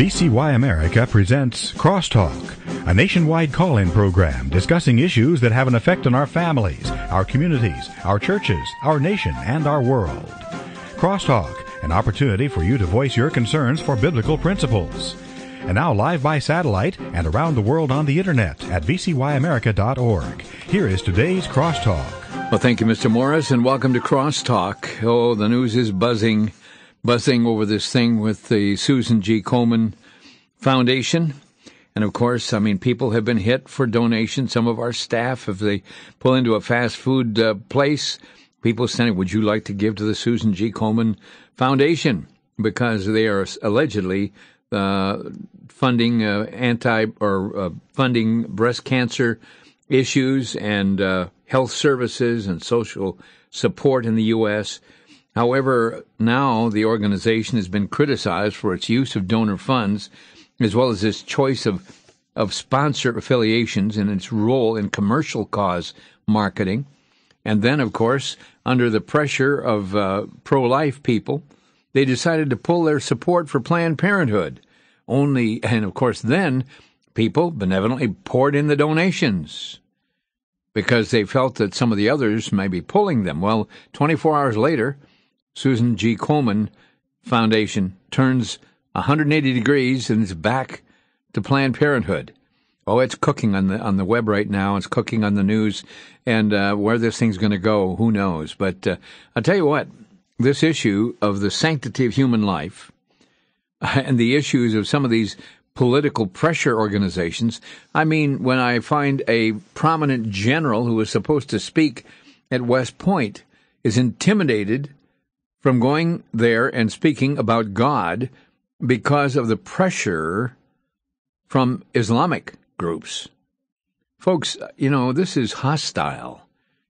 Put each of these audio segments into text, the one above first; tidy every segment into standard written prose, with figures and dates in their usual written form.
VCY America presents Crosstalk, a nationwide call-in program discussing issues that have an effect on our families, our communities, our churches, our nation, and our world. Crosstalk, an opportunity for you to voice your concerns for biblical principles. And now live by satellite and around the world on the internet at vcyamerica.org. Here is today's Crosstalk. Well, thank you, Mr. Morris, and welcome to Crosstalk. Oh, the news is buzzing over this thing with the Susan G. Komen Foundation. And, of course, I mean, people have been hit for donations. Some of our staff, if they pull into a fast food place, people saying, would you like to give to the Susan G. Komen Foundation? Because they are allegedly funding funding breast cancer issues and health services and social support in the U.S. However, now the organization has been criticized for its use of donor funds, as well as its choice of sponsor affiliations and its role in commercial cause marketing. And then, of course, under the pressure of pro-life people, they decided to pull their support for Planned Parenthood. And of course, then people benevolently poured in the donations because they felt that some of the others may be pulling them. Well, 24 hours later, Susan G. Komen Foundation turns 180 degrees and is back to Planned Parenthood. Oh, it's cooking on the web right now. It's cooking on the news, and where this thing's going to go, who knows? But I'll tell you what, this issue of the sanctity of human life and the issues of some of these political pressure organizations, I mean, when I find a prominent general who is supposed to speak at West Point is intimidated from going there and speaking about God because of the pressure from Islamic groups. Folks, you know, this is hostile.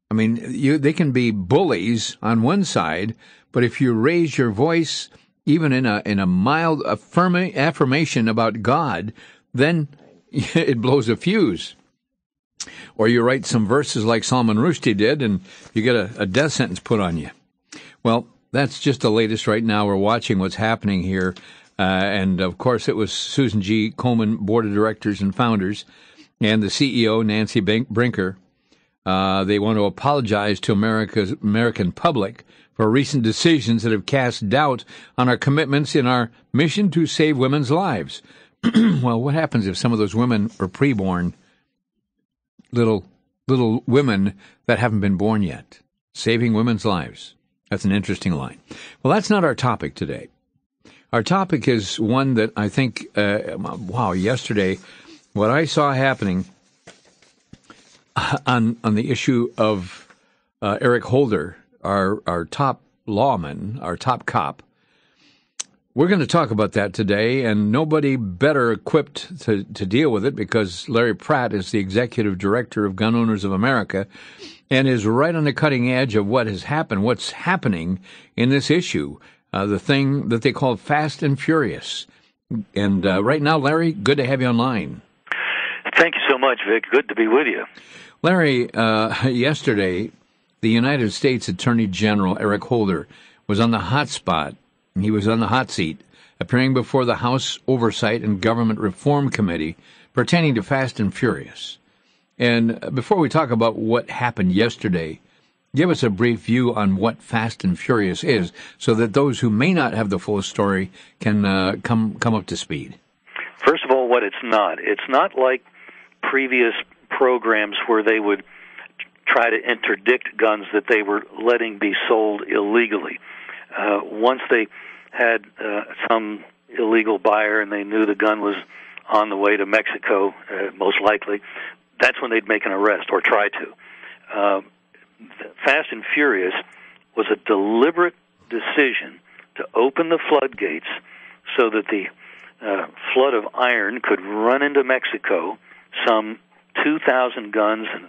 I mean, they can be bullies on one side, but if you raise your voice even in a mild affirmation about God, then it blows a fuse. Or you write some verses like Salman Rushdie did, and you get a death sentence put on you. Well, that's just the latest right now. We're watching what's happening here. And, of course, it was Susan G. Komen Board of Directors and Founders and the CEO, Nancy Brinker. They want to apologize to American public for recent decisions that have cast doubt on our commitments in our mission to save women's lives. Well, what happens if some of those women are preborn little women that haven't been born yet? Saving women's lives. That's an interesting line. Well, that's not our topic today. Our topic is one that I think, yesterday, what I saw happening on the issue of Eric Holder, our top lawman, our top cop. We're going to talk about that today, and nobody better equipped to deal with it because Larry Pratt is the executive director of Gun Owners of America and is right on the cutting edge of what has happened, what's happening in this issue, the thing that they call Fast and Furious. And right now, Larry, good to have you online. Thank you so much, Vic. Good to be with you. Larry, yesterday, the United States Attorney General Eric Holder was on the hot spot. He was on the hot seat, appearing before the House Oversight and Government Reform Committee pertaining to Fast and Furious. And before we talk about what happened yesterday, give us a brief view on what Fast and Furious is so that those who may not have the full story can come up to speed. First of all, what it's not. It's not like previous programs where they would try to interdict guns that they were letting be sold illegally. Once they had some illegal buyer and they knew the gun was on the way to Mexico, most likely, that's when they'd make an arrest or try to. Fast and Furious was a deliberate decision to open the floodgates so that the flood of iron could run into Mexico. Some 2,000 guns and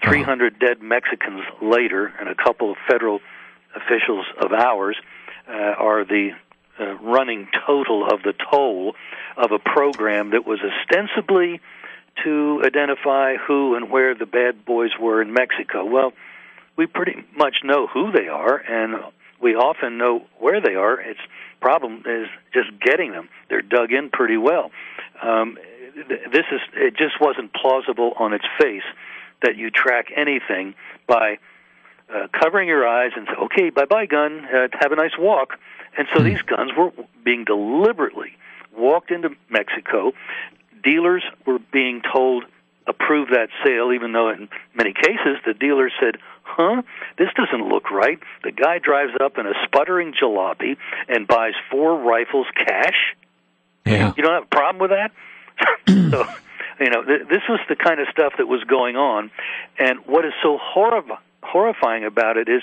300 dead Mexicans later, and a couple of federal officials of ours are the running total of the toll of a program that was ostensibly to identify who and where the bad boys were in Mexico. Well, we pretty much know who they are, and we often know where they are. Its problem is just getting them. They're dug in pretty well. It just wasn't plausible on its face that you track anything by covering your eyes and say, okay, bye-bye, gun, have a nice walk. And so these guns were being deliberately walked into Mexico. Dealers were being told, approve that sale, even though in many cases the dealer said, this doesn't look right. The guy drives up in a sputtering jalopy and buys 4 rifles cash. Yeah. You don't have a problem with that? So, this was the kind of stuff that was going on. And what is so horrifying about it is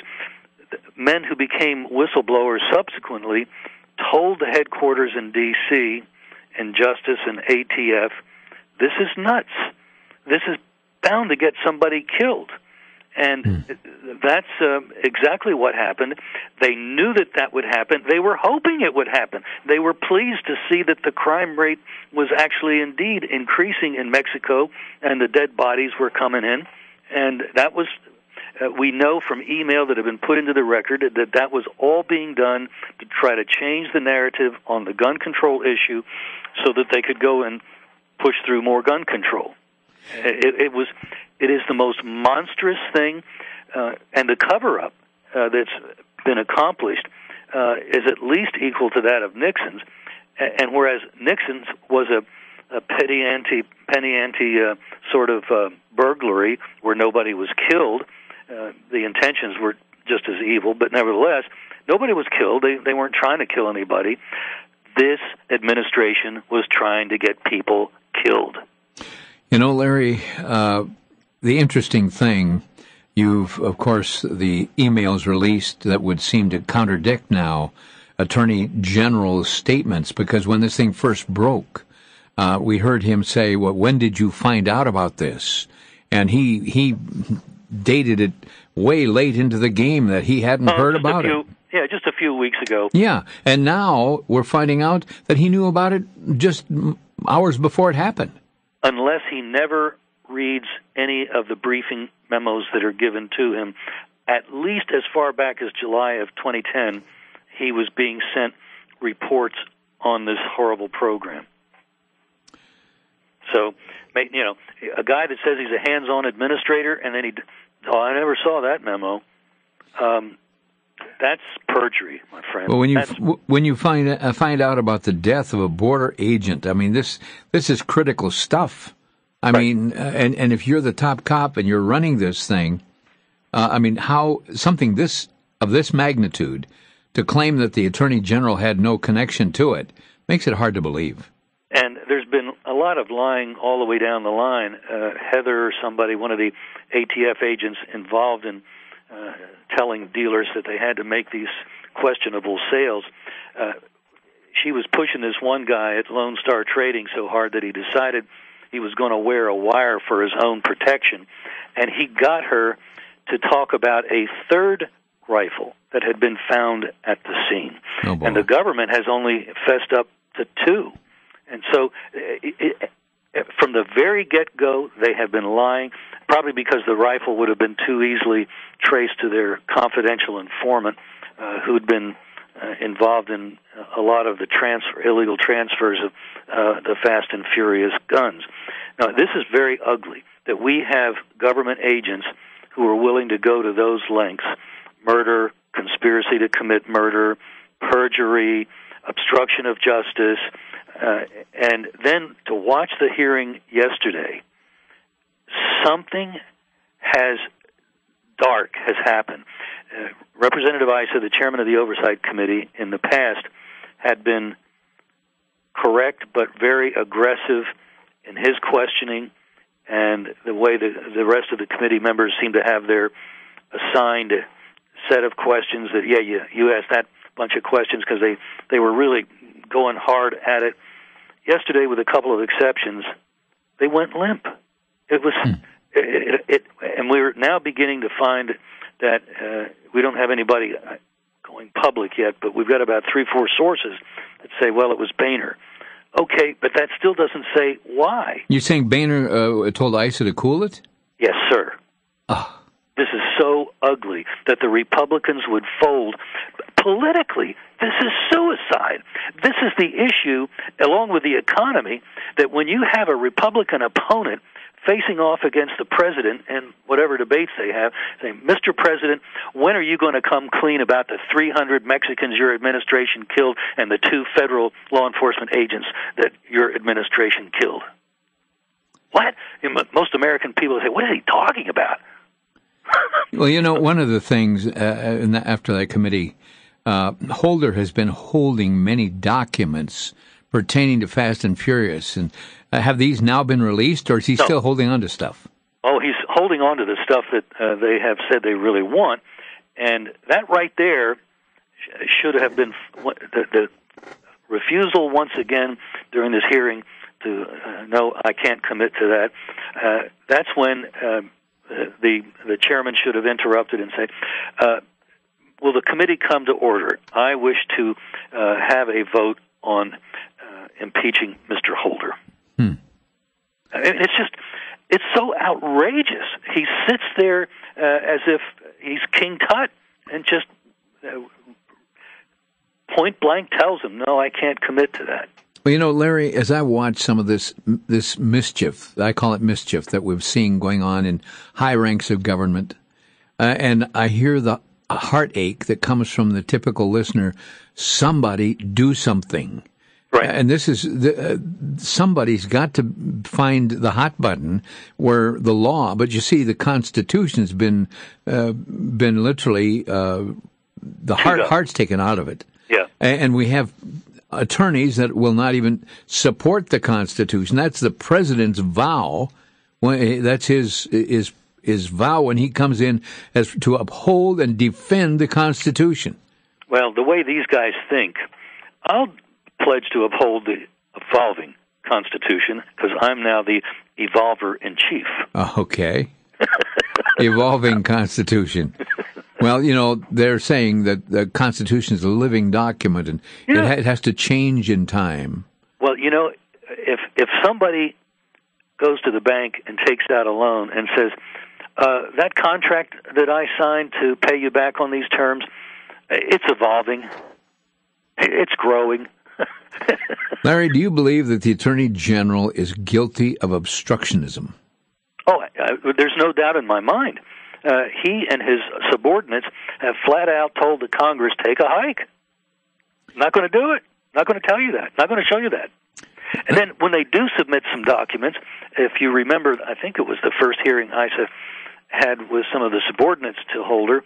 men who became whistleblowers subsequently told the headquarters in D.C. and Justice and ATF, this is nuts. This is bound to get somebody killed. And that's exactly what happened. They knew that would happen. They were hoping it would happen. They were pleased to see that the crime rate was actually indeed increasing in Mexico and the dead bodies were coming in. And that was, we know from email that had been put into the record that was all being done to try to change the narrative on the gun control issue so that they could go and push through more gun control. It is the most monstrous thing, and the cover-up that's been accomplished is at least equal to that of Nixon's. And whereas Nixon's was a penny ante sort of burglary where nobody was killed, the intentions were just as evil, but nevertheless, nobody was killed. They weren't trying to kill anybody. This administration was trying to get people killed. Larry, the interesting thing, of course, the emails released that would seem to contradict now Attorney General's statements, because when this thing first broke, we heard him say, well, when did you find out about this? And he dated it way late into the game that he hadn't heard about it. Yeah, just a few weeks ago. Yeah, and now we're finding out that he knew about it just hours before it happened. Unless he never reads any of the briefing memos that are given to him, at least as far back as July of 2010, he was being sent reports on this horrible program. So, a guy that says he's a hands-on administrator, and then I never saw that memo. That's perjury, my friend. Well, when you find out about the death of a border agent, I mean, this is critical stuff. I mean, and if you're the top cop and you're running this thing, how something of this magnitude to claim that the Attorney General had no connection to it makes it hard to believe. And there's been a lot of lying all the way down the line. Heather or somebody, one of the ATF agents involved in telling dealers that they had to make these questionable sales, she was pushing this one guy at Lone Star Trading so hard that he decided he was going to wear a wire for his own protection, and he got her to talk about a third rifle that had been found at the scene. Oh, boy. And the government has only fessed up to 2. And so from the very get-go, they have been lying, probably because the rifle would have been too easily traced to their confidential informant who'd been involved in a lot of the illegal transfers of the Fast and Furious guns. Now, this is very ugly, that we have government agents who are willing to go to those lengths: murder, conspiracy to commit murder, perjury, obstruction of justice, and then to watch the hearing yesterday, something dark has happened. Representative Issa, the chairman of the Oversight Committee, in the past had been correct but very aggressive in his questioning, and the way the rest of the committee members seem to have their assigned set of questions that, you asked that bunch of questions, because they were really going hard at it. Yesterday, with a couple of exceptions, they went limp. It was, and we're now beginning to find that we don't have anybody going public yet, but we've got about 3-4 sources that say, well, it was Boehner. Okay, but that still doesn't say why. You're saying Boehner told Issa to cool it? Yes, sir. Oh. This is so ugly that the Republicans would fold. Politically, this is suicide. This is the issue, along with the economy, that when you have a Republican opponent facing off against the president in whatever debates they have, saying, Mr. President, when are you going to come clean about the 300 Mexicans your administration killed and the 2 federal law enforcement agents that your administration killed? What? Most American people say, what is he talking about? Well, one of the things after that committee, Holder has been holding many documents pertaining to Fast and Furious, and have these now been released, or is he still holding on to stuff? Oh, he's holding on to the stuff that they have said they really want, and that right there should have been the refusal once again during this hearing to no, I can't commit to that. That's when the chairman should have interrupted and said, will the committee come to order? I wish to have a vote on impeaching Mr. Holder. It's so outrageous. He sits there as if he's King Tut and just point blank tells him, no, I can't commit to that. Well, Larry, as I watch some of this mischief, I call it mischief, that we've seen going on in high ranks of government, and I hear the heartache that comes from the typical listener, somebody do something. Right. And this is somebody's got to find the hot button where the law. But you see, the Constitution's been literally the heart's taken out of it. Yeah. And we have attorneys that will not even support the Constitution. That's the president's vow. That's his vow when he comes in as to uphold and defend the Constitution. Well, the way these guys think, I'll pledge to uphold the evolving Constitution because I'm now the evolver-in-chief. Okay. Evolving Constitution. Well, they're saying that the Constitution is a living document and it has to change in time. Well, if somebody goes to the bank and takes out a loan and says, that contract that I signed to pay you back on these terms, it's evolving, it's growing. Larry, do you believe that the Attorney General is guilty of obstructionism? Oh, there's no doubt in my mind. He and his subordinates have flat out told the Congress, take a hike. Not going to do it. Not going to tell you that. Not going to show you that. And then when they do submit some documents, if you remember, I think it was the first hearing Issa had with some of the subordinates to Holder,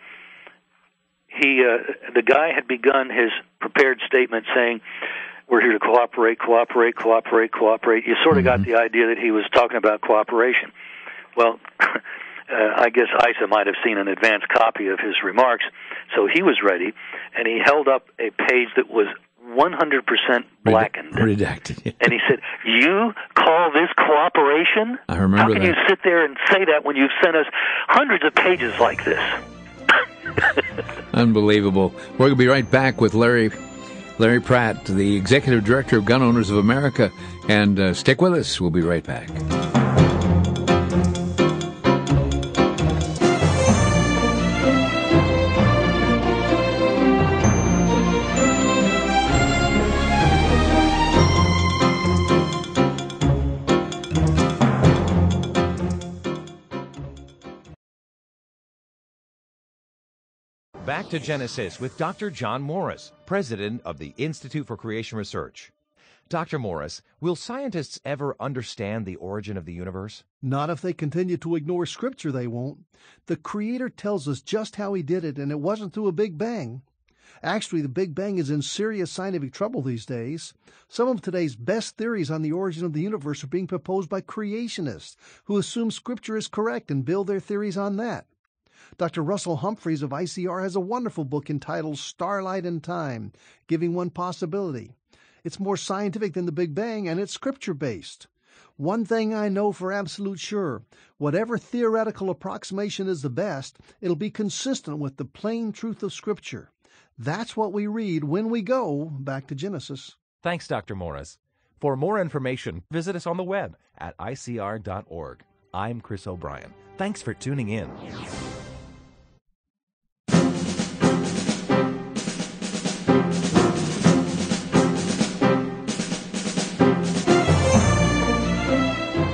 the guy had begun his prepared statement saying, we're here to cooperate. You sort of got the idea that he was talking about cooperation. Well, I guess Issa might have seen an advanced copy of his remarks, so he was ready, and he held up a page that was 100% blackened. Redacted. And he said, you call this cooperation? I remember that. How can you sit there and say that when you've sent us hundreds of pages like this? Unbelievable. We're going to be right back with Larry Pratt, the Executive Director of Gun Owners of America, and stick with us. We'll be right back. Back to Genesis with Dr. John Morris, president of the Institute for Creation Research. Dr. Morris, will scientists ever understand the origin of the universe? Not if they continue to ignore Scripture, they won't. The Creator tells us just how He did it, and it wasn't through a Big Bang. Actually, the Big Bang is in serious scientific trouble these days. Some of today's best theories on the origin of the universe are being proposed by creationists who assume Scripture is correct and build their theories on that. Dr. Russell Humphreys of ICR has a wonderful book entitled Starlight in Time, giving one possibility. It's more scientific than the Big Bang, and it's Scripture-based. One thing I know for absolute sure, whatever theoretical approximation is the best, it'll be consistent with the plain truth of Scripture. That's what we read when we go back to Genesis. Thanks, Dr. Morris. For more information, visit us on the web at icr.org. I'm Chris O'Brien. Thanks for tuning in.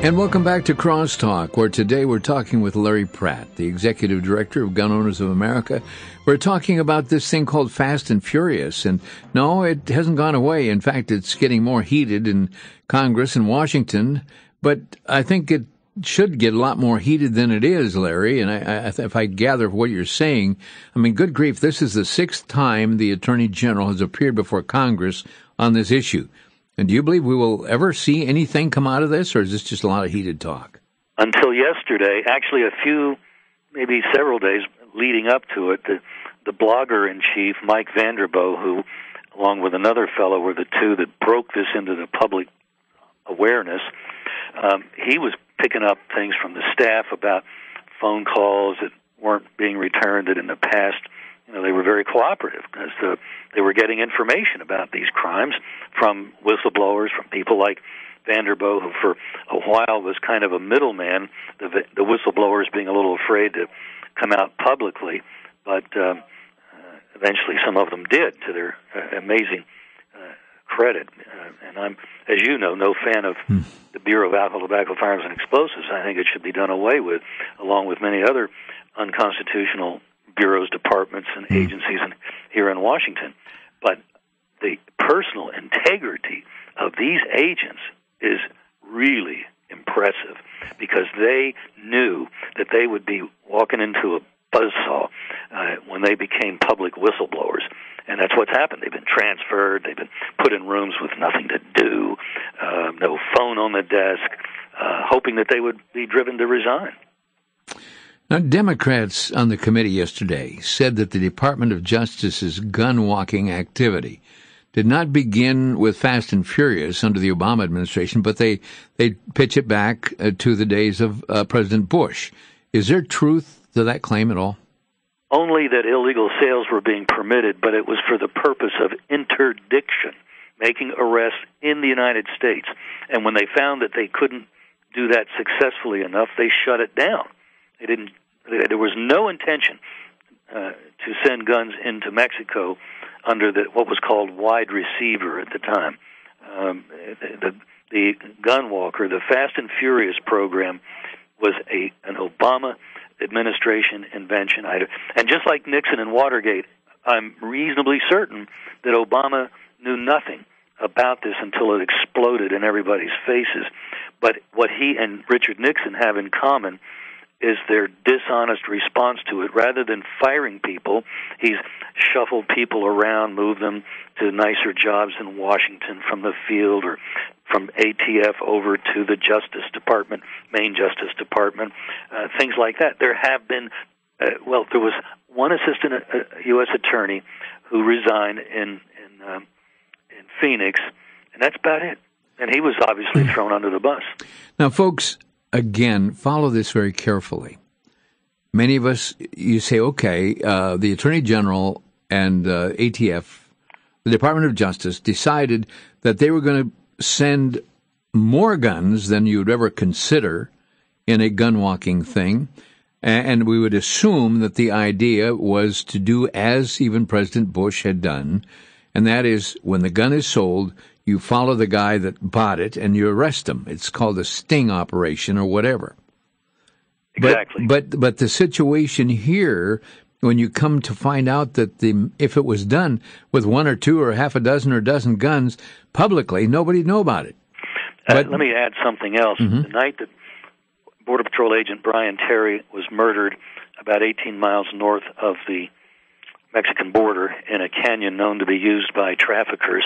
And welcome back to Crosstalk, where today we're talking with Larry Pratt, the Executive Director of Gun Owners of America. We're talking about this thing called Fast and Furious, and no, it hasn't gone away. In fact, it's getting more heated in Congress in Washington, but I think it should get a lot more heated than it is, Larry, and if I gather what you're saying, I mean, good grief, this is the sixth time the Attorney General has appeared before Congress on this issue. And do you believe we will ever see anything come out of this, or is this just a lot of heated talk? Until yesterday, actually maybe several days leading up to it, the blogger-in-chief, Mike Vanderboe, who, along with another fellow, were the two that broke this into the public awareness, he was picking up things from the staff about phone calls that weren't being returned, that in the past they were very cooperative because they were getting information about these crimes from whistleblowers, from people like Vanderboe, who for a while was kind of a middleman, the whistleblowers being a little afraid to come out publicly, but eventually some of them did, to their amazing credit. And I'm, as you know, no fan of the Bureau of Alcohol, Tobacco, Firearms, and Explosives. I think it should be done away with, along with many other unconstitutional bureaus, departments, and agencies here in Washington. But the personal integrity of these agents is really impressive, because they knew that they would be walking into a buzzsaw when they became public whistleblowers. And that's what's happened. They've been transferred. They've been put in rooms with nothing to do, no phone on the desk, hoping that they would be driven to resign. Now, Democrats on the committee yesterday said that the Department of Justice's gun-walking activity did not begin with Fast and Furious under the Obama administration, but they pitch it back to the days of President Bush. Is there truth to that claim at all? Only that illegal sales were being permitted, but it was for the purpose of interdiction, making arrests in the United States. And when they found that they couldn't do that successfully enough, they shut it down. There was no intention to send guns into Mexico under what was called wide receiver at the time. The gun walker, the Fast and Furious program, was an Obama administration invention. And just like Nixon and Watergate, I'm reasonably certain that Obama knew nothing about this until it exploded in everybody's faces. But what he and Richard Nixon have in common is their dishonest response to it. Rather than firing people, he's shuffled people around, moved them to nicer jobs in Washington from the field, or from ATF over to the Justice Department, Maine Justice Department, things like that. There have been, there was one assistant U.S. attorney who resigned in Phoenix, and that's about it. And he was obviously thrown under the bus. Now, folks, again, follow this very carefully. Many of us, you say, okay, the Attorney General and ATF, the Department of Justice, decided that they were going to send more guns than you would ever consider in a gun-walking thing, and we would assume that the idea was to do as even President Bush had done, and that is, when the gun is sold, you follow the guy that bought it and you arrest him. It's called a sting operation or whatever. Exactly. But the situation here, when you come to find out that if it was done with one or two or half a dozen or a dozen guns publicly, nobody'd know about it. Let me add something else. The night that Border Patrol agent Brian Terry was murdered about 18 miles north of the Mexican border in a canyon known to be used by traffickers,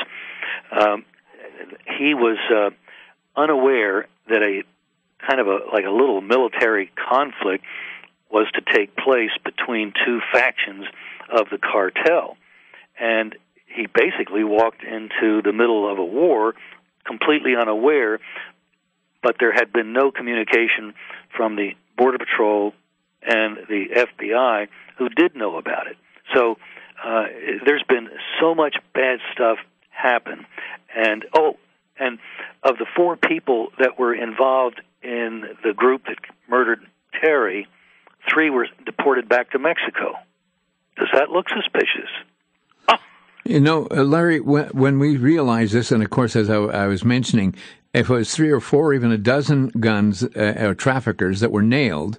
he was unaware that a kind of like a little military conflict was to take place between two factions of the cartel. And he basically walked into the middle of a war completely unaware, but there had been no communication from the Border Patrol and the FBI, who did know about it. So there's been so much bad stuff happen. And of the 4 people that were involved in the group that murdered Terry, 3 were deported back to Mexico. Does that look suspicious? You know, Larry, when we realize this, and of course, as I was mentioning, if it was 3 or 4 or even a dozen guns or traffickers that were nailed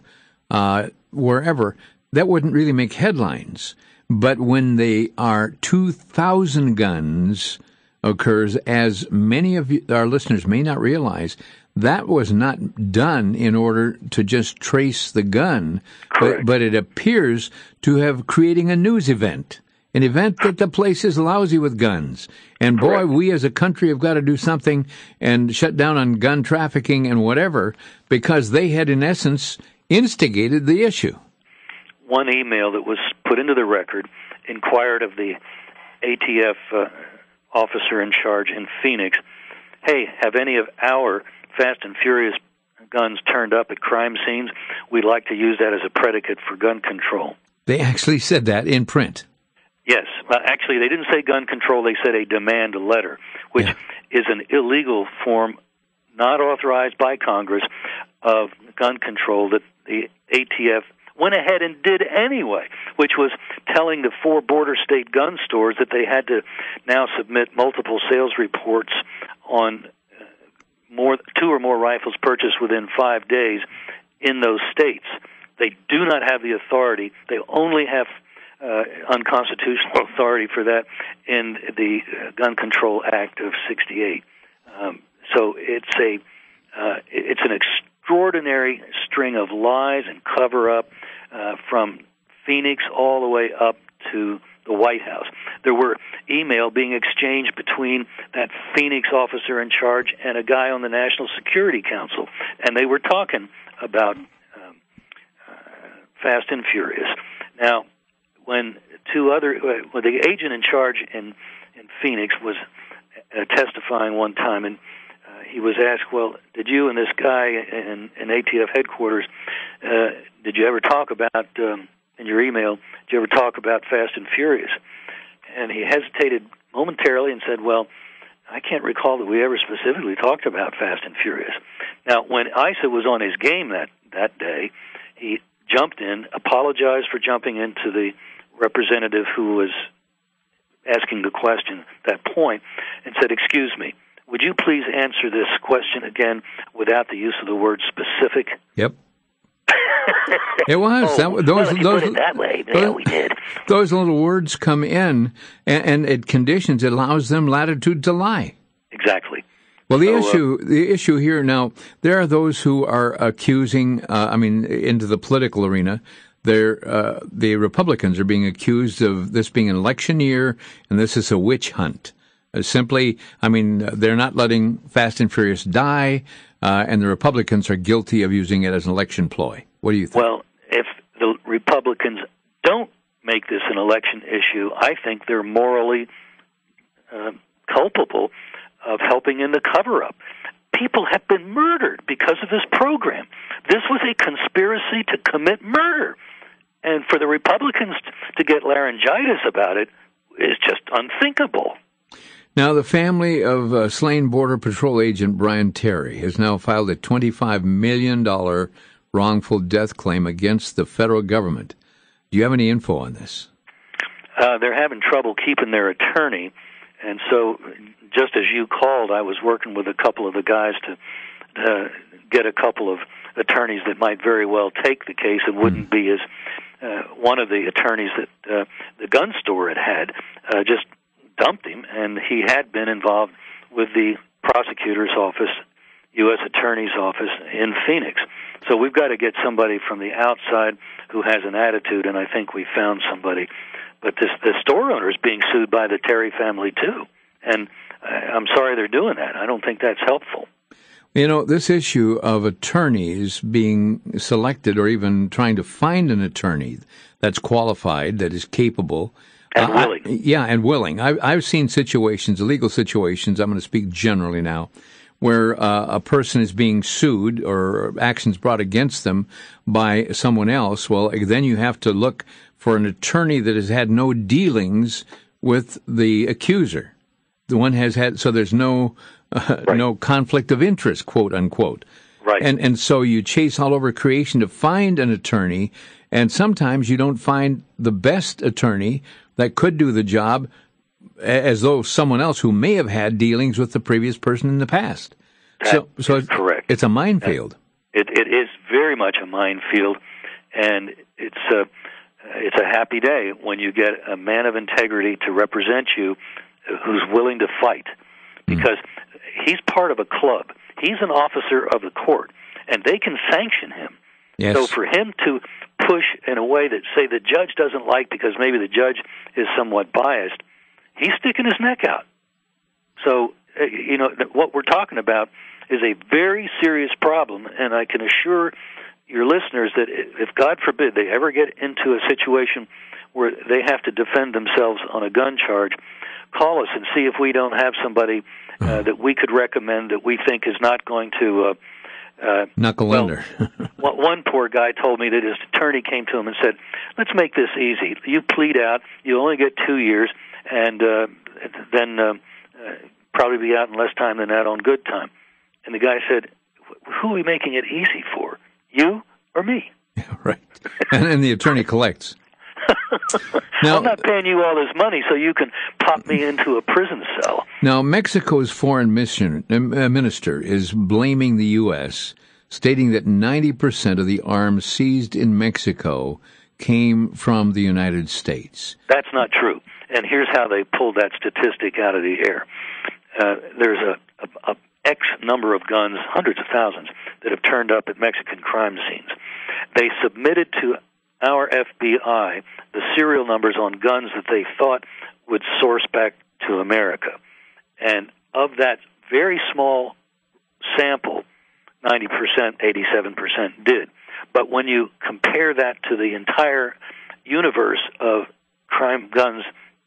wherever, that wouldn't really make headlines. But when they are 2,000 guns occurs, as many of our listeners may not realize, that was not done in order to just trace the gun, but it appears to have creating a news event. An event that the place is lousy with guns. And boy, we as a country have got to do something and shut down on gun trafficking and whatever, because they had, in essence, instigated the issue. One email that was put into the record inquired of the ATF officer in charge in Phoenix, hey, have any of our Fast and Furious guns turned up at crime scenes? We'd like to use that as a predicate for gun control. They actually said that in print. Yes. Actually, they didn't say gun control. They said a demand letter, which is an illegal form not authorized by Congress of gun control that the ATF went ahead and did anyway, which was telling the 4 border state gun stores that they had to now submit multiple sales reports on 2 or more rifles purchased within 5 days in those states. They do not have the authority. They only have unconstitutional authority for that in the Gun Control Act of '68. So it's an extraordinary string of lies and cover-up from Phoenix all the way up to the White House. There were email being exchanged between that Phoenix officer in charge and a guy on the National Security Council, and they were talking about Fast and Furious. Now, when the agent in charge in Phoenix was testifying one time, and he was asked, well, did you and this guy in ATF headquarters, did you ever talk about, in your email, did you ever talk about Fast and Furious? And he hesitated momentarily and said, well, I can't recall that we ever specifically talked about Fast and Furious. Now, when Issa was on his game that day, he jumped in, apologized for jumping into the representative who was asking the question at that point, and said, excuse me, would you please answer this question again without the use of the word specific? Yep. It was. Put it that way. Yeah, we did. Those little words come in, and it conditions, it allows them latitude to lie. Exactly. Well, the issue here now, there are those who are accusing, into the political arena, the Republicans are being accused of this being an election year, and this is a witch hunt. They're not letting Fast and Furious die, and the Republicans are guilty of using it as an election ploy. What do you think? Well, if the Republicans don't make this an election issue, I think they're morally culpable of helping in the cover-up. People have been murdered because of this program. This was a conspiracy to commit murder. And for the Republicans to get laryngitis about it is just unthinkable. Now, the family of slain Border Patrol agent Brian Terry has now filed a $25 million wrongful death claim against the federal government. Do you have any info on this? They're having trouble keeping their attorney, and so just as you called, I was working with a couple of the guys to get a couple of attorneys that might very well take the case and wouldn't be as one of the attorneys that the gun store had just dumped him, and he had been involved with the prosecutor's office, U.S. Attorney's office in Phoenix. So we've got to get somebody from the outside who has an attitude, and I think we found somebody. But the store owner is being sued by the Terry family, too. And I'm sorry they're doing that. I don't think that's helpful. You know, this issue of attorneys being selected or even trying to find an attorney that's qualified, that is capable. And willing. And willing. I've seen situations, legal situations, I'm going to speak generally now, where a person is being sued or actions brought against them by someone else. Well, then you have to look for an attorney that has had no dealings with the accuser. The one has had, so there's no no conflict of interest, quote unquote. Right. And so you chase all over creation to find an attorney, and sometimes you don't find the best attorney that could do the job as though someone else who may have had dealings with the previous person in the past. That so is correct. It's a minefield. It is very much a minefield, and it's a happy day when you get a man of integrity to represent you who's willing to fight, because he's part of a club. He's an officer of the court, and they can sanction him. Yes. So for him to push in a way that, say, the judge doesn't like because maybe the judge is somewhat biased, he's sticking his neck out. So, what we're talking about is a very serious problem, and I can assure your listeners that if, God forbid, they ever get into a situation where they have to defend themselves on a gun charge, call us and see if we don't have somebody that we could recommend that we think is not going to... knuckle under. One poor guy told me that his attorney came to him and said, let's make this easy. You plead out, you only get 2 years, and then probably be out in less time than that on good time. And the guy said, who are we making it easy for, you or me? Right. And the attorney collects. Now, I'm not paying you all this money so you can pop me into a prison cell. Now, Mexico's foreign minister is blaming the U.S., stating that 90% of the arms seized in Mexico came from the United States. That's not true. And here's how they pulled that statistic out of the air. There's a X number of guns, hundreds of thousands, that have turned up at Mexican crime scenes. They submitted to our FBI the serial numbers on guns that they thought would source back to America. And of that very small sample, 90%, 87% did. But when you compare that to the entire universe of crime guns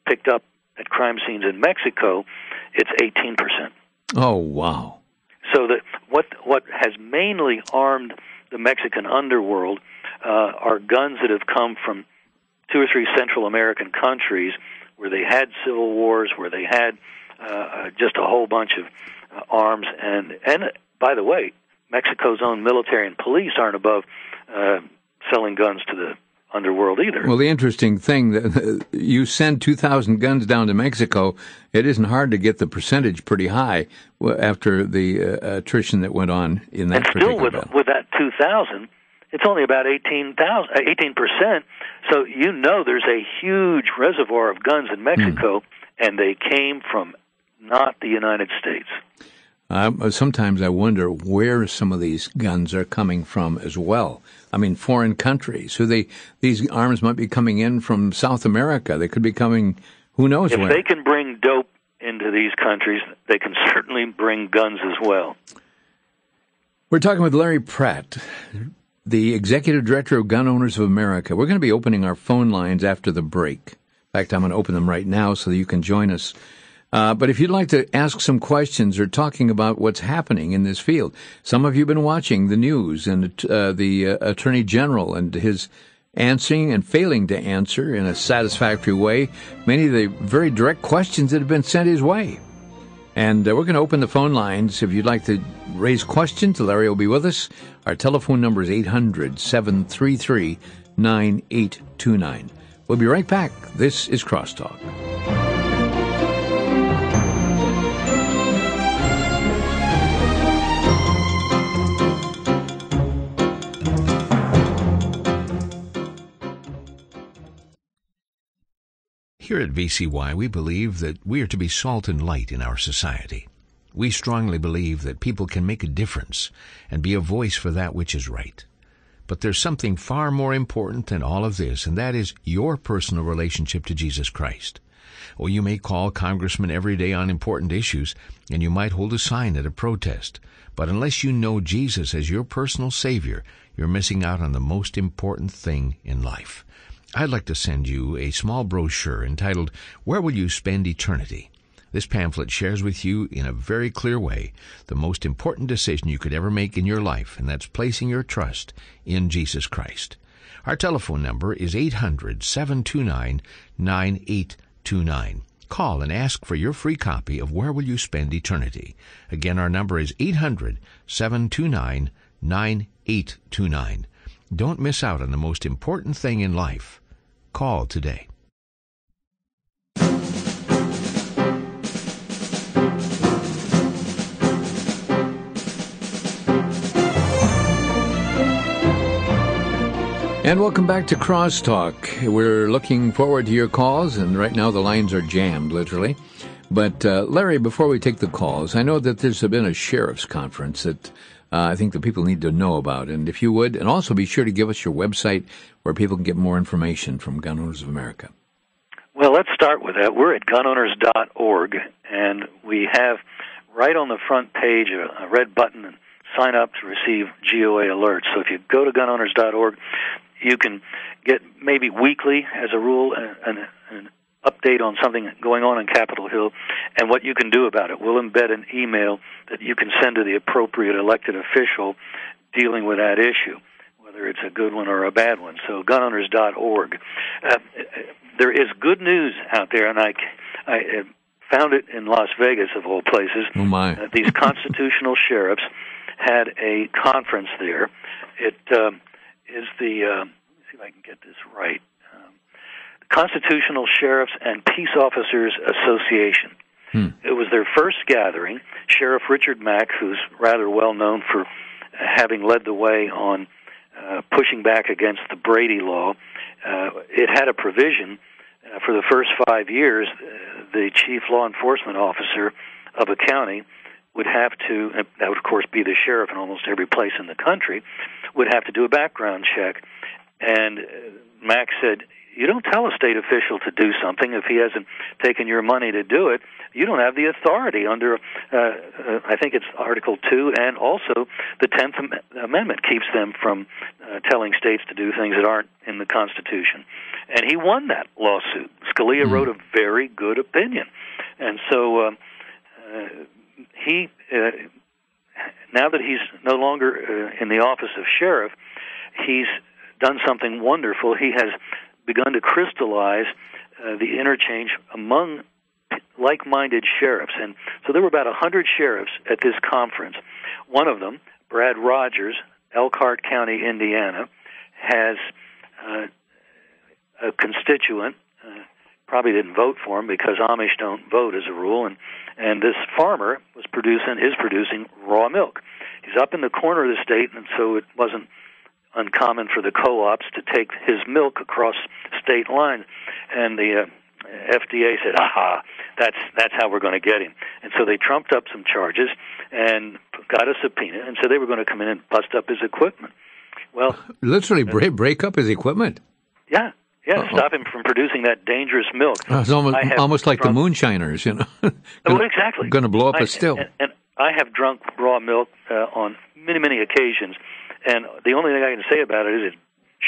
picked up at crime scenes in Mexico, it's 18%. Oh, wow. So that what has mainly armed the Mexican underworld are guns that have come from 2 or 3 Central American countries where they had civil wars, where they had just a whole bunch of arms. And by the way, Mexico's own military and police aren't above selling guns to the underworld either. Well, the interesting thing, that you send 2,000 guns down to Mexico, it isn't hard to get the percentage pretty high after the attrition that went on in that particular battle. And still with that 2,000, it's only about 18%. So there's a huge reservoir of guns in Mexico, and they came from not the United States. Sometimes I wonder where some of these guns are coming from as well. I mean, foreign countries. So these arms might be coming in from South America. They could be coming, who knows where. If they can bring dope into these countries, they can certainly bring guns as well. We're talking with Larry Pratt, the Executive Director of Gun Owners of America. We're going to be opening our phone lines after the break. In fact, I'm going to open them right now so that you can join us. But if you'd like to ask some questions or talking about what's happening in this field, some of you have been watching the news and the Attorney General and his answering and failing to answer in a satisfactory way many of the very direct questions that have been sent his way. And we're going to open the phone lines. If you'd like to raise questions, Larry will be with us. Our telephone number is 800-733-9829. We'll be right back. This is Crosstalk. Here at VCY, we believe that we are to be salt and light in our society. We strongly believe that people can make a difference and be a voice for that which is right. But there's something far more important than all of this, and that is your personal relationship to Jesus Christ. Or you may call Congressman every day on important issues, and you might hold a sign at a protest. But unless you know Jesus as your personal Savior, you're missing out on the most important thing in life. I'd like to send you a small brochure entitled, Where Will You Spend Eternity? This pamphlet shares with you in a very clear way the most important decision you could ever make in your life, and that's placing your trust in Jesus Christ. Our telephone number is 800-729-9829. Call and ask for your free copy of Where Will You Spend Eternity? Again, our number is 800-729-9829. Don't miss out on the most important thing in life. Call today. And welcome back to Crosstalk. We're looking forward to your calls, and right now the lines are jammed, literally. But, Larry, before we take the calls, I know that there's been a sheriff's conference that I think the people need to know about. And if you would, and also be sure to give us your website where people can get more information from Gun Owners of America. Well, let's start with that. We're at gunowners.org, and we have right on the front page a red button, and sign up to receive GOA alerts. So if you go to gunowners.org, you can get maybe weekly, as a rule, an update on something going on in Capitol Hill and what you can do about it. We'll embed an email that you can send to the appropriate elected official dealing with that issue, whether it's a good one or a bad one. So gunowners.org. There is good news out there, and I found it in Las Vegas, of all places. Oh, my. These constitutional sheriffs had a conference there. It is the, let's see if I can get this right, Constitutional Sheriffs and Peace Officers Association. It was their first gathering. Sheriff Richard Mack, who's rather well known for having led the way on pushing back against the Brady Law, it had a provision for the first 5 years, the chief law enforcement officer of a county would have to, that would of course be the sheriff in almost every place in the country, would have to do a background check. And Mack said, you don't tell a state official to do something if he hasn't taken your money to do it. You don't have the authority under, I think it's Article 2, and also the 10th Amendment keeps them from telling states to do things that aren't in the Constitution. And he won that lawsuit. Scalia wrote a very good opinion. And so he, now that he's no longer in the office of sheriff, he's done something wonderful. He has begun to crystallize the interchange among like-minded sheriffs. And so there were about 100 sheriffs at this conference. One of them, Brad Rogers, Elkhart County, Indiana, has a constituent, probably didn't vote for him because Amish don't vote as a rule, and this farmer is producing raw milk. He's up in the corner of the state, and so it wasn't uncommon for the co-ops to take his milk across state lines, and the FDA said, aha, that's how we're going to get him. And so they trumped up some charges and got a subpoena, and so they were going to come in and bust up his equipment. Well, literally break up his equipment? Yeah. Stop him from producing that dangerous milk. It's almost like the moonshiners, you know. Well, exactly. Going to blow up a still. And I have drunk raw milk on many, many occasions, and the only thing I can say about it is it's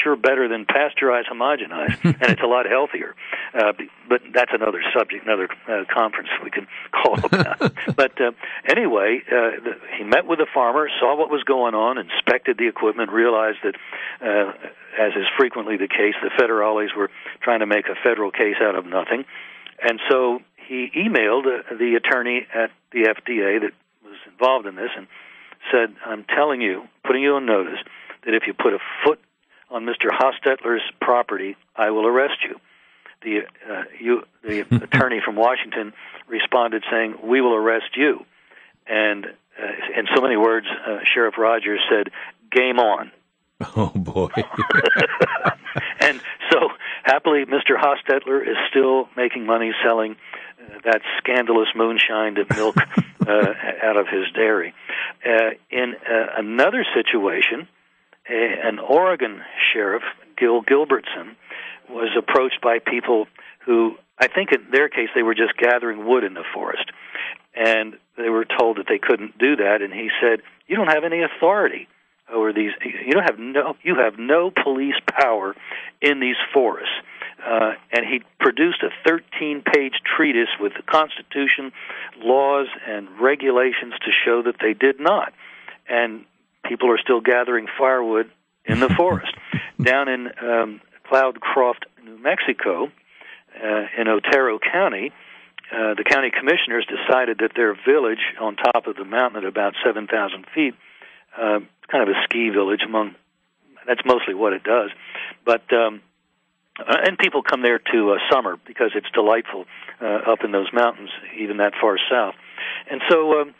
sure better than pasteurized, homogenized, and it's a lot healthier. But that's another subject, another conference we can call about. But anyway, he met with the farmer, saw what was going on, inspected the equipment, realized that, as is frequently the case, the federales were trying to make a federal case out of nothing. And so he emailed the attorney at the FDA that was involved in this and said, I'm telling you, putting you on notice, that if you put a foot on Mr. Hostetler's property, I will arrest you. The attorney from Washington responded saying, we will arrest you. And in so many words, Sheriff Rogers said, game on. Oh, boy. And so, happily, Mr. Hostetler is still making money selling that scandalous moonshine milk out of his dairy. In another situation, an Oregon sheriff, Gil Gilbertson, was approached by people who, I think in their case, they were just gathering wood in the forest. And they were told that they couldn't do that, and he said, you don't have any authority over these. You have no police power in these forests. And he produced a 13-page treatise with the Constitution, laws, and regulations to show that they did not. And people are still gathering firewood in the forest. Down in Cloudcroft, New Mexico, in Otero County, the county commissioners decided that their village on top of the mountain at about 7,000 feet, kind of a ski village that's mostly what it does, but and people come there to summer because it's delightful up in those mountains, even that far south. And so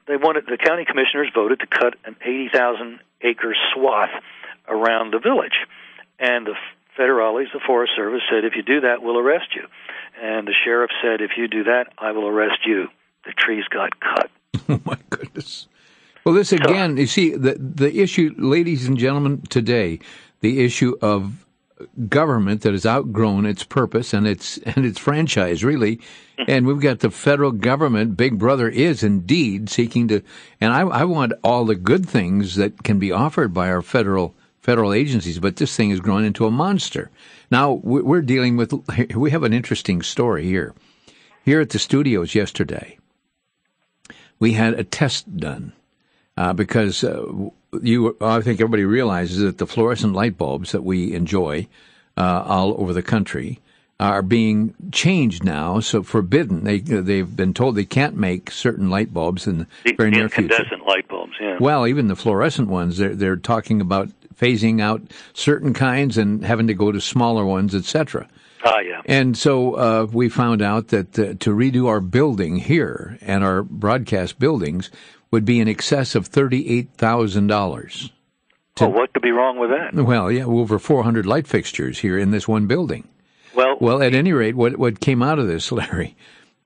the county commissioners voted to cut an 80,000-acre swath around the village. And the federales, the Forest Service, said, if you do that, we'll arrest you. And the sheriff said, if you do that, I will arrest you. The trees got cut. Oh, my goodness. Well, this again, you see, the issue, ladies and gentlemen, today, the issue of government that has outgrown its purpose and its franchise, really. And we've got the federal government, Big Brother is indeed seeking to, and I want all the good things that can be offered by our federal agencies, but this thing has grown into a monster. Now, we're dealing with, we have an interesting story here. Here at the studios yesterday, we had a test done because I think everybody realizes that the fluorescent light bulbs that we enjoy all over the country are being changed now, so forbidden. They've been told they can't make certain light bulbs in the very near future. Incandescent light bulbs, yeah. Well, even the fluorescent ones, they're talking about phasing out certain kinds and having to go to smaller ones, etc. Yeah. And so we found out that to redo our building here and our broadcast buildings would be in excess of $38,000. Well, what could be wrong with that? Well, yeah, over 400 light fixtures here in this one building. Well, at any rate, what came out of this, Larry,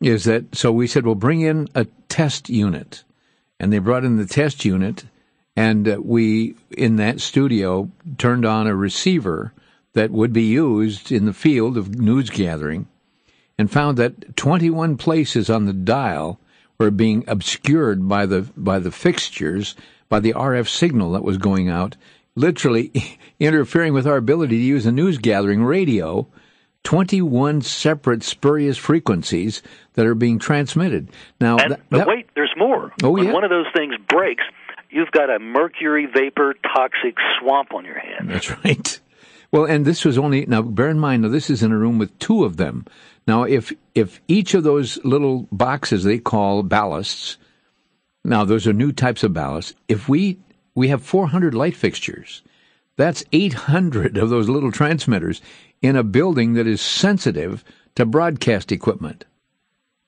is that, so we said, well, bring in a test unit. And they brought in the test unit, and we, in that studio, turned on a receiver that would be used in the field of news gathering, and found that 21 places on the dial were being obscured by the fixtures, by the RF signal that was going out, literally interfering with our ability to use a news gathering radio. 21 separate spurious frequencies that are being transmitted. Now, but wait, there's more. Oh, when yeah. one of those things breaks, you've got a mercury vapor toxic swamp on your hands. That's right. Well, and this was only, now bear in mind, now this is in a room with two of them. Now, if each of those little boxes they call ballasts, now those are new types of ballasts, if we have 400 light fixtures, that's 800 of those little transmitters in a building that is sensitive to broadcast equipment.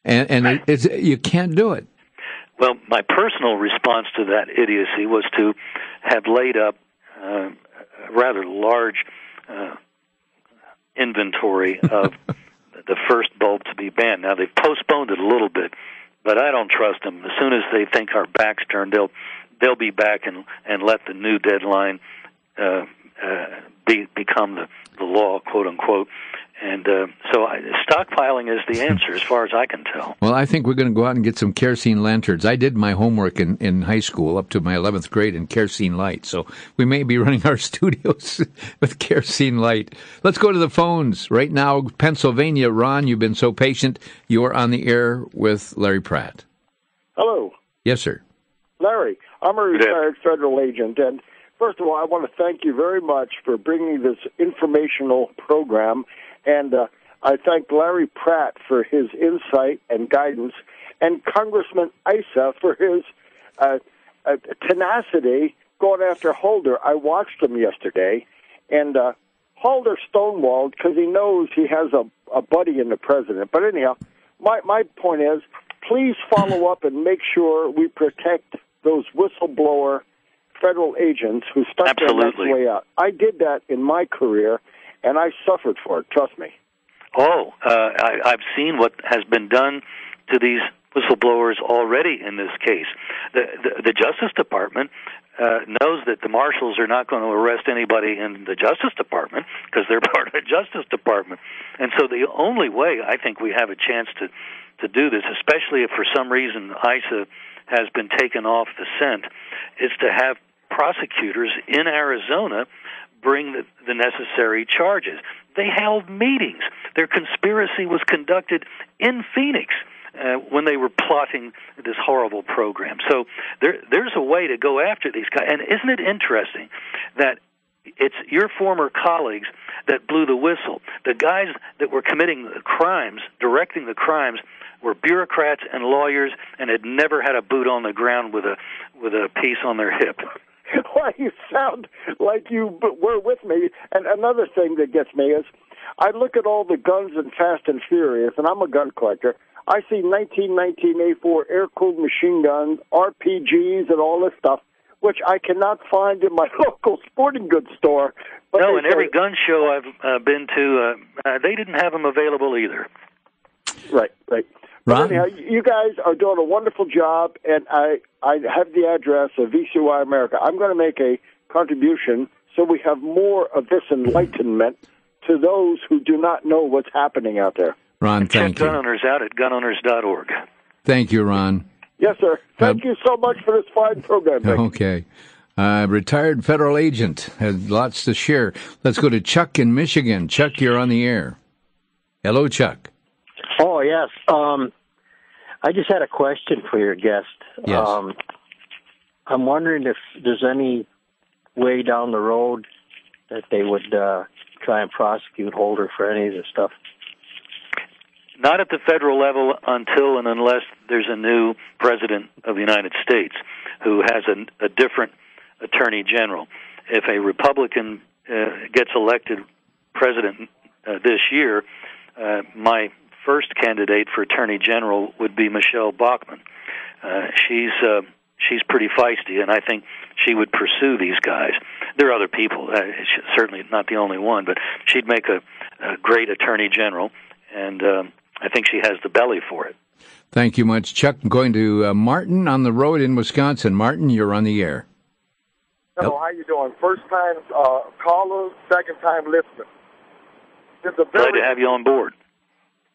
And you can't do it. Well, my personal response to that idiocy was to have laid up a rather large inventory of the first bulb to be banned. Now, they've postponed it a little bit, but I don't trust them. As soon as they think our back's turned, they'll be back and let the new deadline become the law, quote unquote. And so stockpiling is the answer, as far as I can tell. Well, I think we're going to go out and get some kerosene lanterns. I did my homework in high school up to my 11th grade in kerosene light, so we may be running our studios with kerosene light. Let's go to the phones right now. Pennsylvania, Ron, you've been so patient. You're on the air with Larry Pratt. Hello. Yes, sir. Larry, I'm a retired federal agent, and first of all, I want to thank you very much for bringing this informational program. And I thank Larry Pratt for his insight and guidance, and Congressman Issa for his tenacity going after Holder. I watched him yesterday, and Holder stonewalled because he knows he has a buddy in the president. But anyhow, my point is, please follow up and make sure we protect those whistleblower federal agents who stuck their necks way out. I did that in my career, and I suffered for it, trust me. I've seen what has been done to these whistleblowers already in this case. The Justice Department knows that the marshals are not going to arrest anybody in the Justice Department because they're part of the Justice Department. And so the only way I think we have a chance to do this, especially if for some reason Issa has been taken off the scent, is to have prosecutors in Arizona bring the necessary charges. They held meetings. Their conspiracy was conducted in Phoenix when they were plotting this horrible program. So there's a way to go after these guys. And isn't it interesting that it's your former colleagues that blew the whistle? The guys that were committing the crimes, directing the crimes, were bureaucrats and lawyers and had never had a boot on the ground with a piece on their hip. Well, you sound like you were with me. And another thing that gets me is I look at all the guns in Fast and Furious, and I'm a gun collector. I see 1919 A4 air-cooled machine guns, RPGs, and all this stuff. which I cannot find in my local sporting goods store. But no, in every gun show I've been to, they didn't have them available either. Right. Ron? Anyhow, you guys are doing a wonderful job, and I have the address of VCY America. I'm going to make a contribution so we have more of this enlightenment to those who do not know what's happening out there. Ron, thank you. Check gun owners out at gunowners.org. Thank you, Ron. Yes, sir. Thank you so much for this fine program, Vic. Okay. Retired federal agent has lots to share. Let's go to Chuck in Michigan. Chuck, you're on the air. Hello, Chuck. Oh, yes. I just had a question for your guest. Yes. I'm wondering if there's any way down the road that they would try and prosecute Holder for any of this stuff. Not at the federal level until and unless there's a new president of the United States who has a different attorney general. If a Republican gets elected president this year, my first candidate for attorney general would be Michelle Bachmann. She's pretty feisty, and I think she would pursue these guys. There are other people, certainly not the only one, but she'd make a great attorney general, and I think she has the belly for it. Thank you much, Chuck. I'm going to Martin on the road in Wisconsin. Martin, you're on the air. Hello, how you doing? First time caller, second time listener. Glad to have you on board.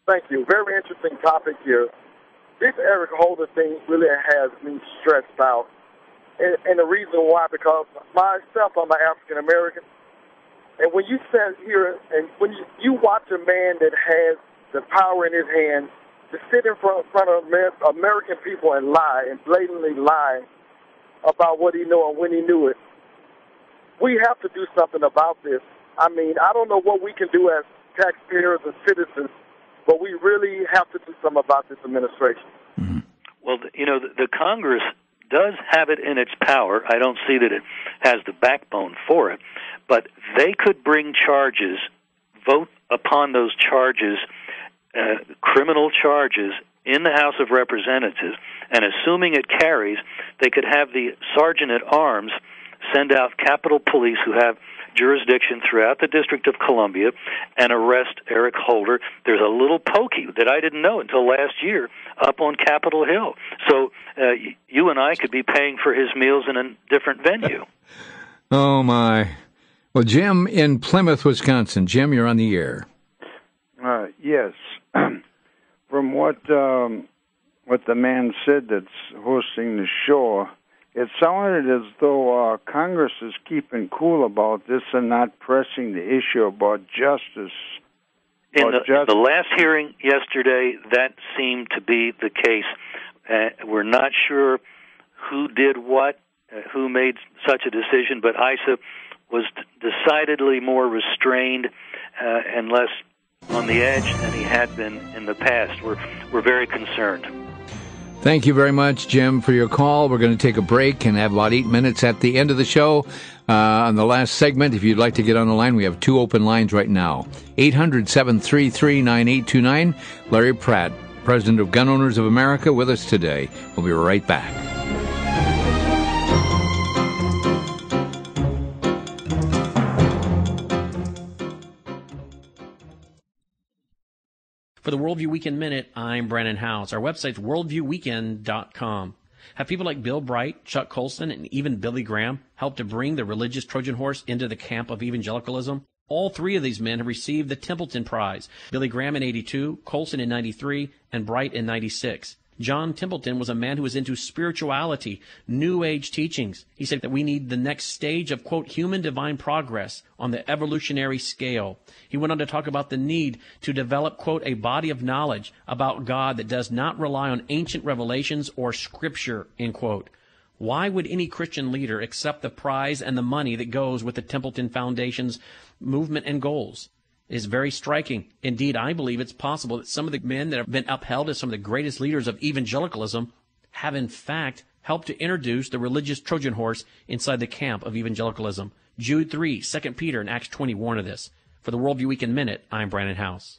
Thank you. Very interesting topic here. This Eric Holder thing really has me stressed out. And the reason why, because myself, I'm an African American. And when you sit here and when you watch a man that has the power in his hand to sit in front of American people and lie and blatantly lie about what he knew and when he knew it, we have to do something about this. I mean, I don't know what we can do as taxpayers and citizens, but we really have to do something about this administration. Mm-hmm. Well, the Congress does have it in its power. I don't see that it has the backbone for it, but they could bring charges, vote upon those charges, criminal charges, in the House of Representatives, and assuming it carries, they could have the Sergeant at Arms send out Capitol Police who have jurisdiction throughout the District of Columbia and arrest Eric Holder. There's a little pokey that I didn't know until last year up on Capitol Hill. So you and I could be paying for his meals in a different venue. Oh, my. Well, Jim in Plymouth, Wisconsin. Jim, you're on the air. Yes. From what the man said that's hosting the show, it sounded as though Congress is keeping cool about this and not pressing the issue about justice. In the last hearing yesterday, that seemed to be the case. We're not sure who did what, who made such a decision, but Issa was decidedly more restrained and less on the edge than he had been in the past. We're very concerned. Thank you very much, Jim, for your call. We're going to take a break and have about 8 minutes at the end of the show. On the last segment, if you'd like to get on the line, we have 2 open lines right now. 800-733-9829. Larry Pratt, President of Gun Owners of America, with us today. We'll be right back. For the Worldview Weekend Minute, I'm Brandon House. Our website's worldviewweekend.com. Have people like Bill Bright, Chuck Colson, and even Billy Graham helped to bring the religious Trojan horse into the camp of evangelicalism? All 3 of these men have received the Templeton Prize. Billy Graham in 82, Colson in 93, and Bright in 96. John Templeton was a man who was into spirituality, New Age teachings. He said that we need the next stage of, quote, human divine progress on the evolutionary scale. He went on to talk about the need to develop, quote, a body of knowledge about God that does not rely on ancient revelations or scripture, end quote. Why would any Christian leader accept the prize and the money that goes with the Templeton Foundation's movement and goals? It is very striking. Indeed, I believe it's possible that some of the men that have been upheld as some of the greatest leaders of evangelicalism have in fact helped to introduce the religious Trojan horse inside the camp of evangelicalism. Jude 3, 2 Peter, and Acts 20 warn of this. For the Worldview Weekend Minute, I'm Brandon House.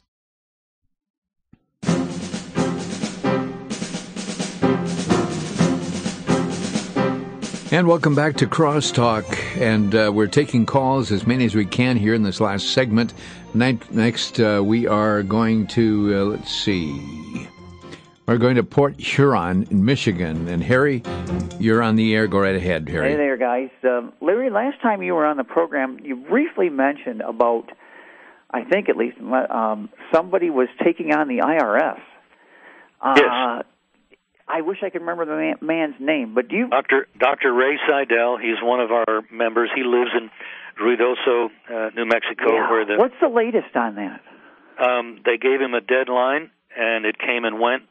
And welcome back to Crosstalk, and we're taking calls, as many as we can here in this last segment. Next, we are going to, let's see, we're going to Port Huron in Michigan. And Harry, you're on the air. Go right ahead, Harry. Hey there, guys. Larry, last time you were on the program, you briefly mentioned about, I think at least, somebody was taking on the IRS. Yes. I wish I could remember the man's name, but do you... Dr. Ray Seidel, he's one of our members. He lives in Ruidoso, New Mexico. Yeah. Where What's the latest on that? They gave him a deadline, and it came and went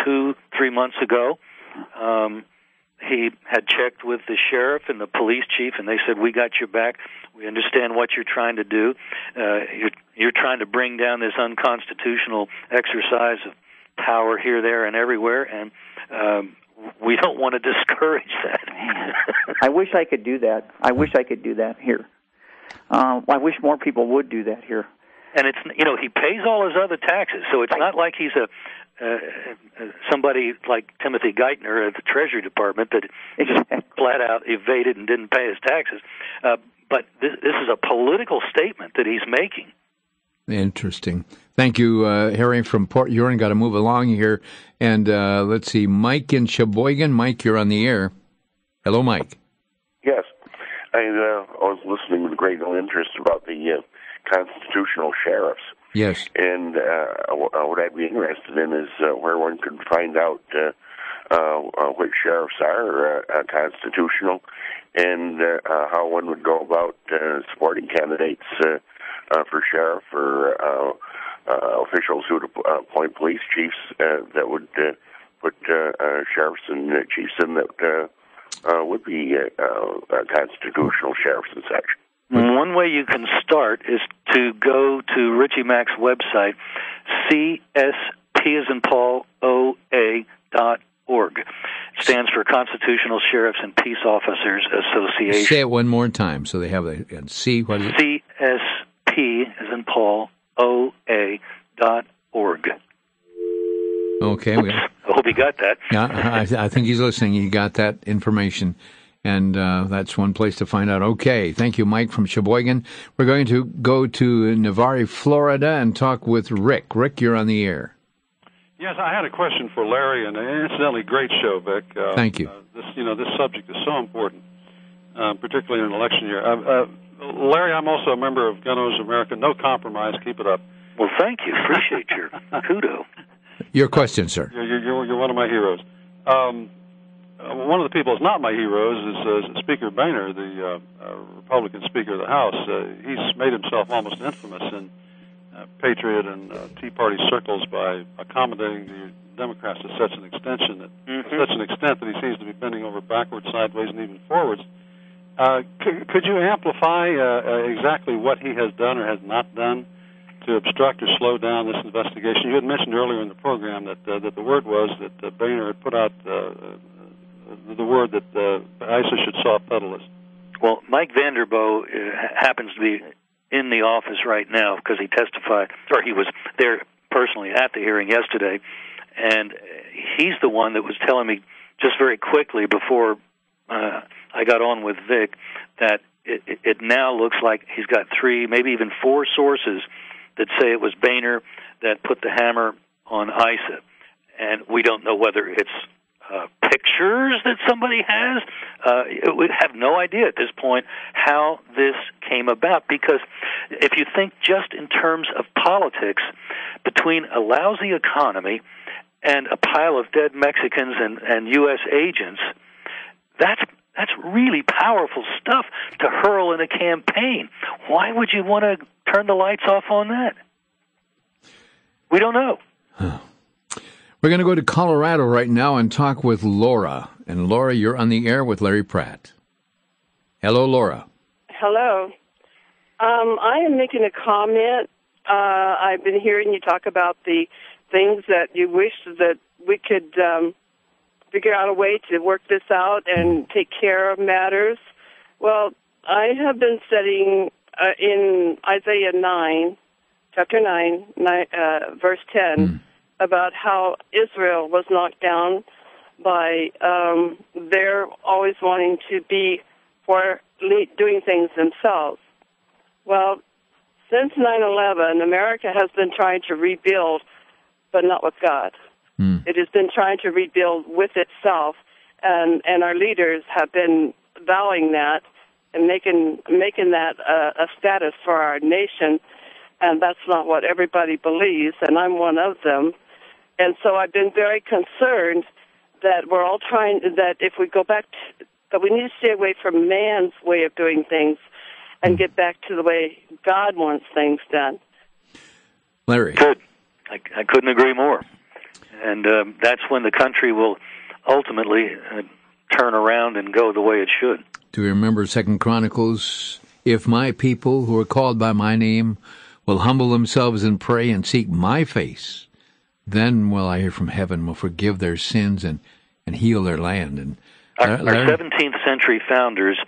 2-3 months ago. He had checked with the sheriff and the police chief, and they said, "We got your back. We understand what you're trying to do. You're trying to bring down this unconstitutional exercise of power here, there, and everywhere, and we don't want to discourage that." Man, I wish I could do that. I wish I could do that here. I wish more people would do that here. And it's, he pays all his other taxes, so it's not like he's somebody like Timothy Geithner at the Treasury Department that just flat out evaded and didn't pay his taxes. But this is a political statement that he's making. Interesting. Thank you, Harry from Port Huron. Got to move along here. And let's see, Mike in Sheboygan. Mike, you're on the air. Hello, Mike. Yes. I was listening with great interest about the constitutional sheriffs. Yes. And what I'd be interested in is where one could find out which sheriffs are constitutional and how one would go about supporting candidates for sheriff or officials who would appoint police chiefs that would put sheriffs and chiefs in that would be constitutional sheriffs and such. One way you can start is to go to Richie Mack's website, CSP.org. It stands for Constitutional Sheriffs and Peace Officers Association. Say it one more time so they have the C. What is it? CSP, as in Paul, OA.org. Okay. I hope he got that. Yeah, I think he's listening. He got that information. And that's one place to find out. Okay, thank you, Mike from Sheboygan. We're going to go to Navarre, Florida, and talk with Rick. Rick, you're on the air. Yes, I had a question for Larry, and incidentally, great show, Vic. Thank you. This subject is so important, particularly in an election year. Larry, I'm also a member of Gun Owners America. No compromise. Keep it up. Well, thank you. Appreciate your kudo. Your question, sir. You're one of my heroes. One of the people who's not my heroes is Speaker Boehner, the Republican Speaker of the House. He's made himself almost infamous in Patriot and Tea Party circles by accommodating the Democrats to such an extent that he seems to be bending over backwards, sideways, and even forwards. Could you amplify exactly what he has done or has not done to obstruct or slow down this investigation? You had mentioned earlier in the program that the word was that Boehner had put out the word that Issa should soft pedal this. Well, Mike Vanderboe happens to be in the office right now because he testified, or he was there personally at the hearing yesterday, and he's the one that was telling me just very quickly before I got on with Vic that it now looks like he's got 3, maybe even 4 sources that say it was Boehner that put the hammer on Issa, and we don't know whether it's pictures that somebody has. We have no idea at this point how this came about, because if you think just in terms of politics, between a lousy economy and a pile of dead Mexicans and U.S. agents, that's really powerful stuff to hurl in a campaign. Why would you want to turn the lights off on that? We don't know. We're going to go to Colorado right now and talk with Laura. And Laura, you're on the air with Larry Pratt. Hello, Laura. Hello. I am making a comment. I've been hearing you talk about the things that you wish that we could figure out a way to work this out and take care of matters. Well, I have been studying in Isaiah 9, chapter 9, verse 10, about how Israel was knocked down by they're always wanting to be for doing things themselves. Well, since 9/11, America has been trying to rebuild, but not with God. It has been trying to rebuild with itself, and our leaders have been vowing that and making that a status for our nation, and that's not what everybody believes, and I'm one of them. And so I've been very concerned that we're all trying, that if we go back to, that we need to stay away from man's way of doing things and get back to the way God wants things done. Larry. Good. I couldn't agree more. And that's when the country will ultimately turn around and go the way it should. Do you remember 2 Chronicles? If my people who are called by my name will humble themselves and pray and seek my face, then will I hear from heaven, will forgive their sins and heal their land. And our 17th century founders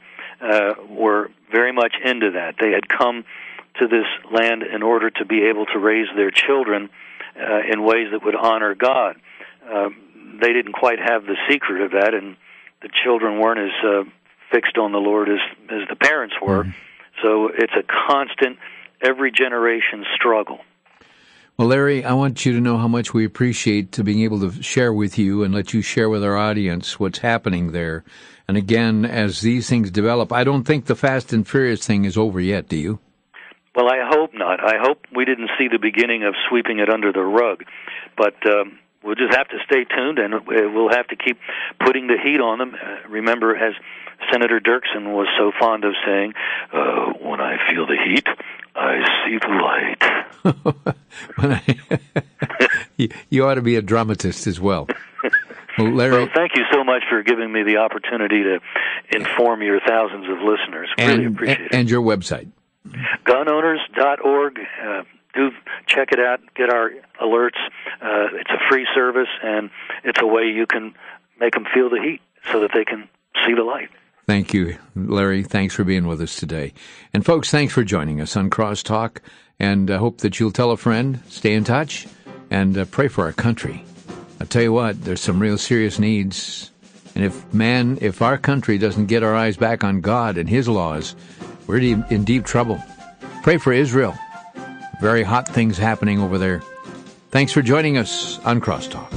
were very much into that. They had come to this land in order to be able to raise their children in ways that would honor God. They didn't quite have the secret of that, and the children weren't as fixed on the Lord as the parents were. So it's a constant, every generation struggle. Well, Larry, I want you to know how much we appreciate being able to share with you and let you share with our audience what's happening there. And again, as these things develop, I don't think the Fast and Furious thing is over yet, do you? Well, I hope not. I hope we didn't see the beginning of sweeping it under the rug. But we'll just have to stay tuned, and we'll have to keep putting the heat on them. Remember, as Senator Dirksen was so fond of saying, when I feel the heat, I see the light. You ought to be a dramatist as well. Well, Larry, well, thank you so much for giving me the opportunity to inform your thousands of listeners. Really appreciate it. And your website. Gunowners.org. Do check it out. Get our alerts. It's a free service, and it's a way you can make them feel the heat so that they can see the light. Thank you, Larry. Thanks for being with us today. And folks, thanks for joining us on Crosstalk. And I hope that you'll tell a friend, stay in touch, and pray for our country. I'll tell you what, there's some real serious needs. And if our country doesn't get our eyes back on God and His laws, we're in deep trouble. Pray for Israel. Very hot things happening over there. Thanks for joining us on Crosstalk.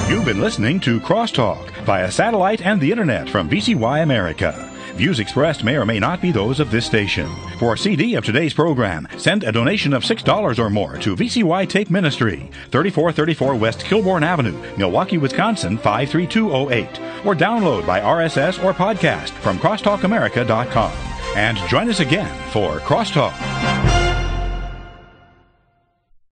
You've been listening to Crosstalk via satellite and the internet from VCY America. Views expressed may or may not be those of this station. For a CD of today's program, send a donation of $6 or more to VCY Tape Ministry, 3434 West Kilbourne Avenue, Milwaukee, Wisconsin, 53208, or download by RSS or podcast from crosstalkamerica.com. And join us again for Crosstalk.